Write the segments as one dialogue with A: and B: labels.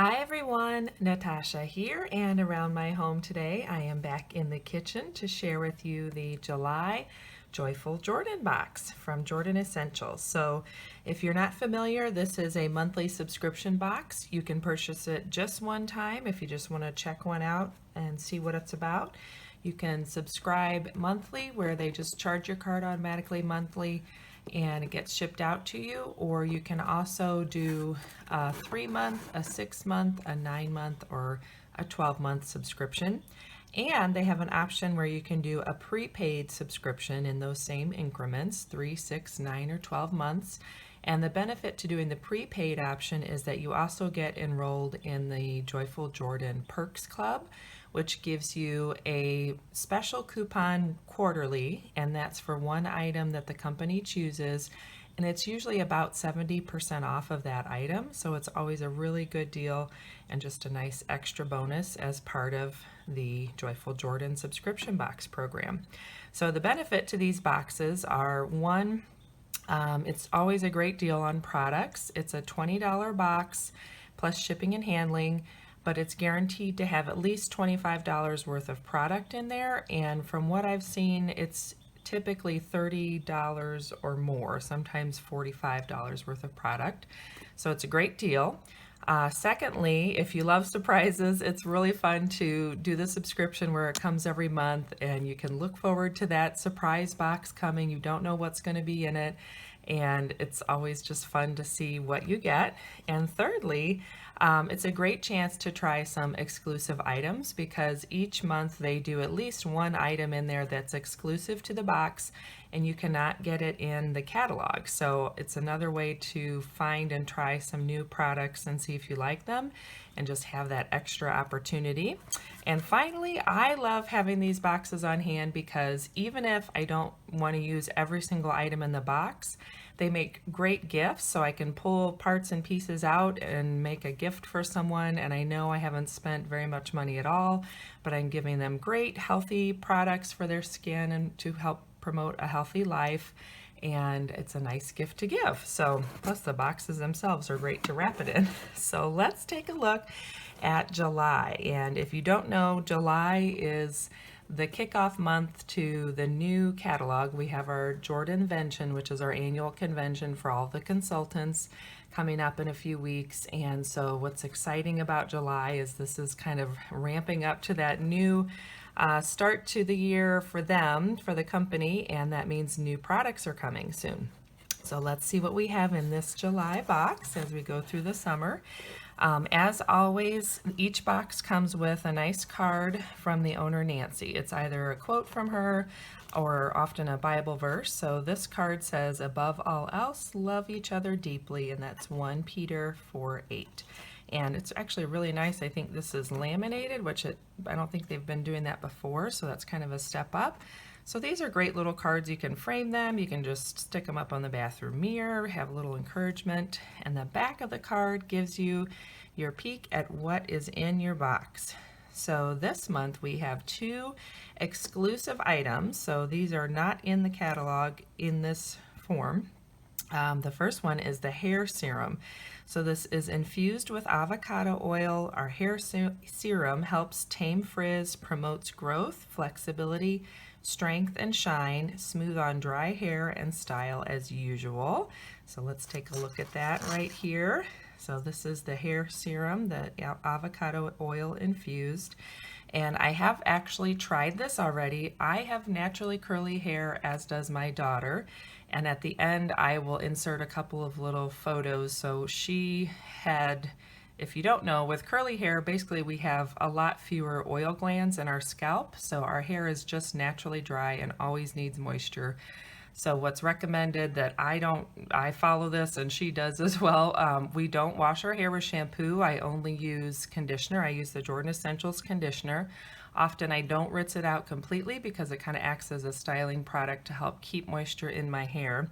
A: Hi everyone, Natasha here, and around my home today I am back in the kitchen to share with you the July Joyful Jordan box from Jordan Essentials. So if you're not familiar, this is a monthly subscription box. You can purchase it just one time if you just want to check one out and see what it's about. You can subscribe monthly where they just charge your card automatically monthly and it gets shipped out to you, or you can also do a 3-month, a 6-month, a 9-month, or a 12-month subscription. And they have an option where you can do a prepaid subscription in those same increments, 3, 6, 9, or 12 months. And the benefit to doing the prepaid option is that you also get enrolled in the Joyful Jordan Perks Club, which gives you a special coupon quarterly, and that's for one item that the company chooses, and it's usually about 70% off of that item, so it's always a really good deal and just a nice extra bonus as part of the Joyful Jordan subscription box program. So the benefit to these boxes are, one, it's always a great deal on products. It's a $20 box plus shipping and handling, but it's guaranteed to have at least $25 worth of product in there, and from what I've seen, it's typically $30 or more, sometimes $45 worth of product. So it's a great deal. Secondly, if you love surprises, it's really fun to do the subscription where it comes every month and you can look forward to that surprise box coming. You don't know what's going to be in it, and it's always just fun to see what you get. And thirdly, it's a great chance to try some exclusive items because each month they do at least one item in there that's exclusive to the box and you cannot get it in the catalog. So it's another way to find and try some new products and see if you like them and just have that extra opportunity. And finally, I love having these boxes on hand because even if I don't want to use every single item in the box, they make great gifts, so I can pull parts and pieces out and make a gift for someone, and I know I haven't spent very much money at all, but I'm giving them great healthy products for their skin and to help promote a healthy life, and it's a nice gift to give. So plus the boxes themselves are great to wrap it in. So let's take a look at July. And if you don't know, July is the kickoff month to the new catalog. We have our Jordanvention, which is our annual convention for all the consultants, coming up in a few weeks. And so what's exciting about July is this is kind of ramping up to that new start to the year for them, for the company, and that means new products are coming soon. So let's see what we have in this July box as we go through the summer. As always, each box comes with a nice card from the owner, Nancy. It's either a quote from her or often a Bible verse. So this card says, "Above all else, love each other deeply," and that's 1 Peter 4:8. And it's actually really nice. I think this is laminated, which I don't think they've been doing that before, so that's kind of a step up. So these are great little cards. You can frame them, you can just stick them up on the bathroom mirror, have a little encouragement, and the back of the card gives you your peek at what is in your box. So this month we have 2 exclusive items, so these are not in the catalog in this form. The first one is the hair serum. So this is infused with avocado oil. Our hair serum helps tame frizz, promotes growth, flexibility, strength and shine, smooth on dry hair, and style as usual. So let's take a look at that right here. So this is the hair serum, the avocado oil infused. And I have actually tried this already. I have naturally curly hair, as does my daughter. And at the end, I will insert a couple of little photos. So she had, if you don't know, with curly hair, basically we have a lot fewer oil glands in our scalp. So our hair is just naturally dry and always needs moisture. So what's recommended that I follow this and she does as well. We don't wash our hair with shampoo. I only use conditioner. I use the Jordan Essentials conditioner. Often I don't rinse it out completely because it kind of acts as a styling product to help keep moisture in my hair.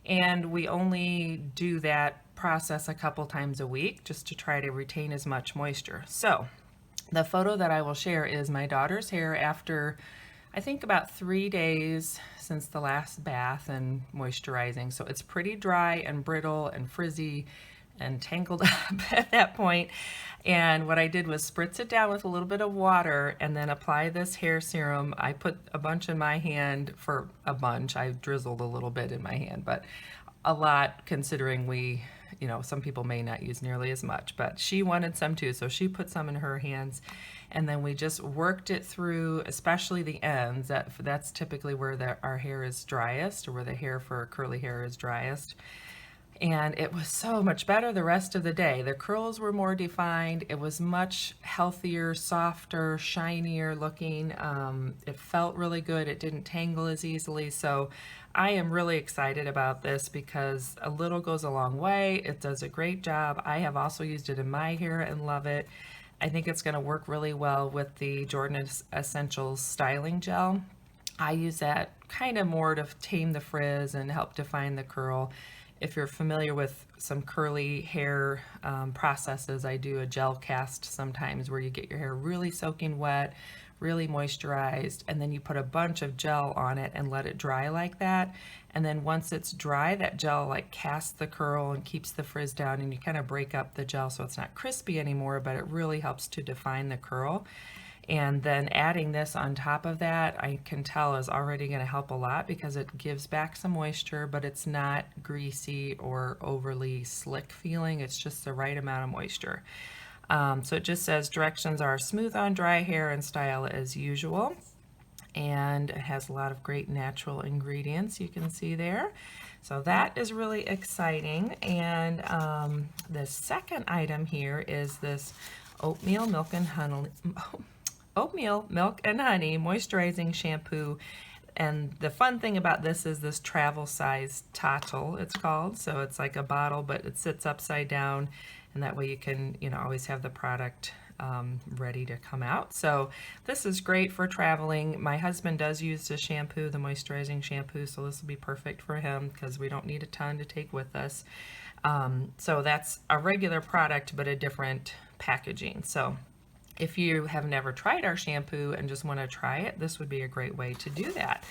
A: And we only do that process a couple times a week just to try to retain as much moisture. So the photo that I will share is my daughter's hair after I think about 3 days since the last bath and moisturizing. So it's pretty dry and brittle and frizzy and tangled up at that point. And what I did was spritz it down with a little bit of water and then apply this hair serum. I put a bunch in my hand, for a bunch. I drizzled a little bit in my hand, but a lot considering we, some people may not use nearly as much, but she wanted some too. So she put some in her hands and then we just worked it through, especially the ends. That's typically where our hair is driest, or where the hair for curly hair is driest. And it was so much better the rest of the day. The curls were more defined. It was much healthier, softer, shinier looking. It felt really good. It didn't tangle as easily. So I am really excited about this because a little goes a long way. It does a great job. I have also used it in my hair and love it. I think it's going to work really well with the Jordan Essentials styling gel. I use that kind of more to tame the frizz and help define the curl. If you're familiar with some curly hair processes, I do a gel cast sometimes where you get your hair really soaking wet, really moisturized, and then you put a bunch of gel on it and let it dry like that. And then once it's dry, that gel like casts the curl and keeps the frizz down, and you kind of break up the gel so it's not crispy anymore, but it really helps to define the curl. And then adding this on top of that, I can tell is already going to help a lot because it gives back some moisture, but it's not greasy or overly slick feeling. It's just the right amount of moisture. So it just says directions are smooth on dry hair and style as usual. And it has a lot of great natural ingredients you can see there. So that is really exciting. And the second item here is this oatmeal milk and honey moisturizing shampoo. And the fun thing about this is this travel size Tottle, it's called. So it's like a bottle, but it sits upside down, and that way you can, always have the product ready to come out. So this is great for traveling. My husband does use the shampoo, the moisturizing shampoo, so this will be perfect for him because we don't need a ton to take with us. So that's a regular product, but a different packaging. So if you have never tried our shampoo and just want to try it, this would be a great way to do that.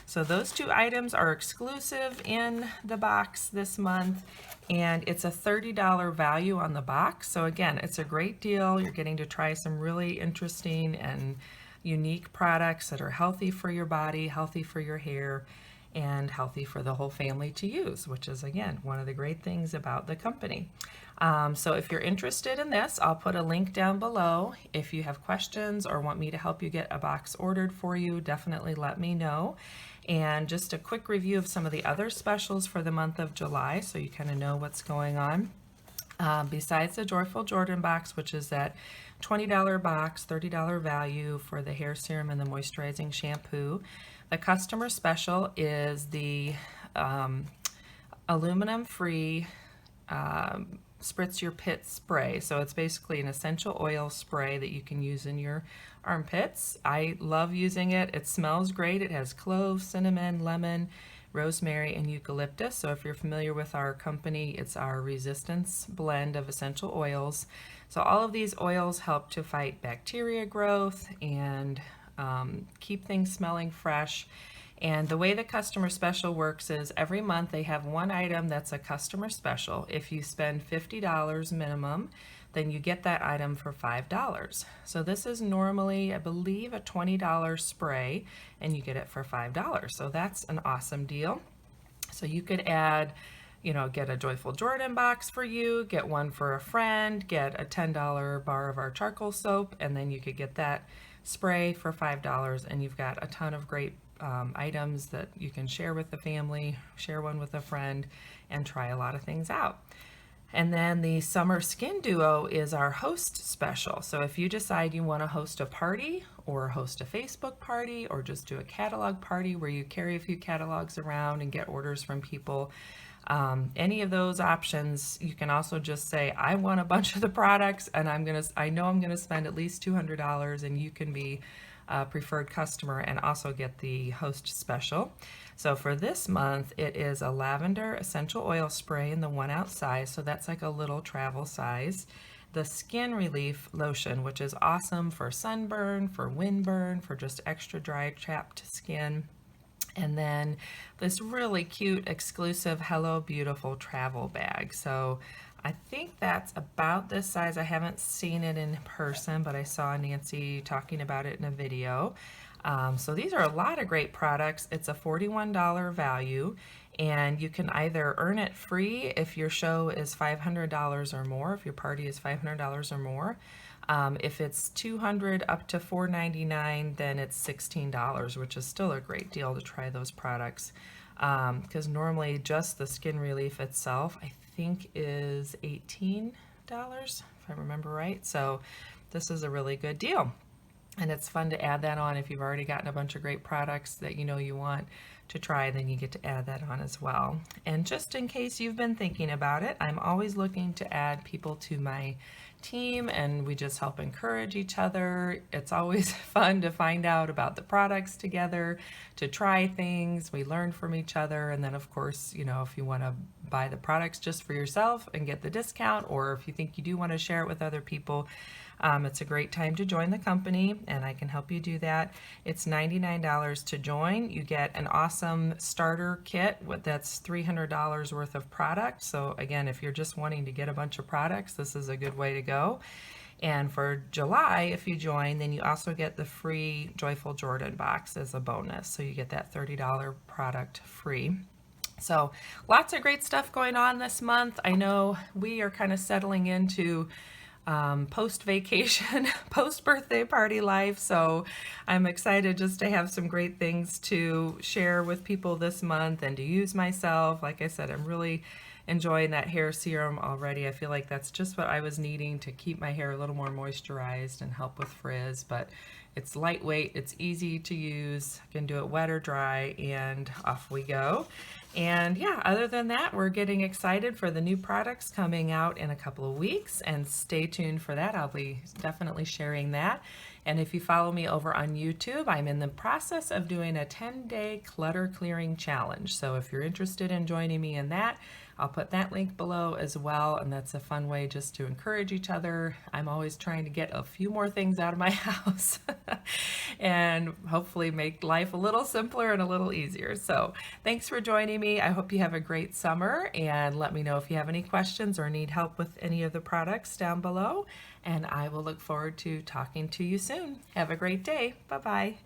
A: So those two items are exclusive in the box this month, and it's a $30 value on the box. So again, it's a great deal. You're getting to try some really interesting and unique products that are healthy for your body, healthy for your hair, and healthy for the whole family to use, which is, again, one of the great things about the company. So if you're interested in this, I'll put a link down below. If you have questions or want me to help you get a box ordered for you, definitely let me know. And just a quick review of some of the other specials for the month of July, so you kind of know what's going on. Besides the Joyful Jordan box, which is that $20 box, $30 value for the hair serum and the moisturizing shampoo, the customer special is the aluminum-free Spritz Your Pit spray. So it's basically an essential oil spray that you can use in your armpits. I love using it. It smells great. It has cloves, cinnamon, lemon, rosemary, and eucalyptus. So if you're familiar with our company, it's our resistance blend of essential oils. So all of these oils help to fight bacteria growth and keep things smelling fresh. And the way the customer special works is every month they have one item that's a customer special. If you spend $50 minimum, then you get that item for $5. So this is normally, I believe, a $20 spray, and you get it for $5. So that's an awesome deal. So you could add, get a Joyful Jordan box for you, get one for a friend, get a $10 bar of our charcoal soap, and then you could get that spray for $5, and you've got a ton of great items that you can share with the family, share one with a friend, and try a lot of things out. And then the Summer Skin Duo is our host special. So if you decide you want to host a party or host a Facebook party or just do a catalog party where you carry a few catalogs around and get orders from people, any of those options, you can also just say, I want a bunch of the products and I know I'm gonna spend at least $200, and you can be a preferred customer and also get the host special. So for this month, it is a lavender essential oil spray in the 1 ounce size. So that's like a little travel size. The Skin Relief Lotion, which is awesome for sunburn, for windburn, for just extra dry, chapped skin. And then this really cute, exclusive Hello Beautiful travel bag. So I think that's about this size. I haven't seen it in person, but I saw Nancy talking about it in a video. So these are a lot of great products. It's a $41 value, and you can either earn it free if your show is $500 or more, if your party is $500 or more. If it's 200 up to $4.99, then it's $16, which is still a great deal to try those products. Because normally just the skin relief itself, I think is $18, if I remember right. So this is a really good deal. And it's fun to add that on if you've already gotten a bunch of great products that you know you want to try, then you get to add that on as well. And just in case you've been thinking about it, I'm always looking to add people to my team, and we just help encourage each other. It's always fun to find out about the products together, to try things. We learn from each other, and then of course, you know, if you want to buy the products just for yourself and get the discount, or if you think you do want to share it with other people, it's a great time to join the company, and I can help you do that. It's $99 to join. You get an awesome starter kit that's $300 worth of product. So again, if you're just wanting to get a bunch of products, this is a good way to go. And for July, if you join, then you also get the free Joyful Jordan box as a bonus. So you get that $30 product free. So lots of great stuff going on this month. I know we are kind of settling into post-vacation, post-birthday party life, so I'm excited just to have some great things to share with people this month and to use myself. Like I said, I'm really enjoying that hair serum already. I feel like that's just what I was needing to keep my hair a little more moisturized and help with frizz, but it's lightweight, it's easy to use, I can do it wet or dry, and off we go. And yeah, other than that, we're getting excited for the new products coming out in a couple of weeks, and stay tuned for that. I'll be definitely sharing that. And if you follow me over on YouTube, I'm in the process of doing a 10-day clutter clearing challenge. So if you're interested in joining me in that, I'll put that link below as well, and that's a fun way just to encourage each other. I'm always trying to get a few more things out of my house and hopefully make life a little simpler and a little easier. So thanks for joining me. I hope you have a great summer, and let me know if you have any questions or need help with any of the products down below, and I will look forward to talking to you soon. Have a great day. Bye-bye.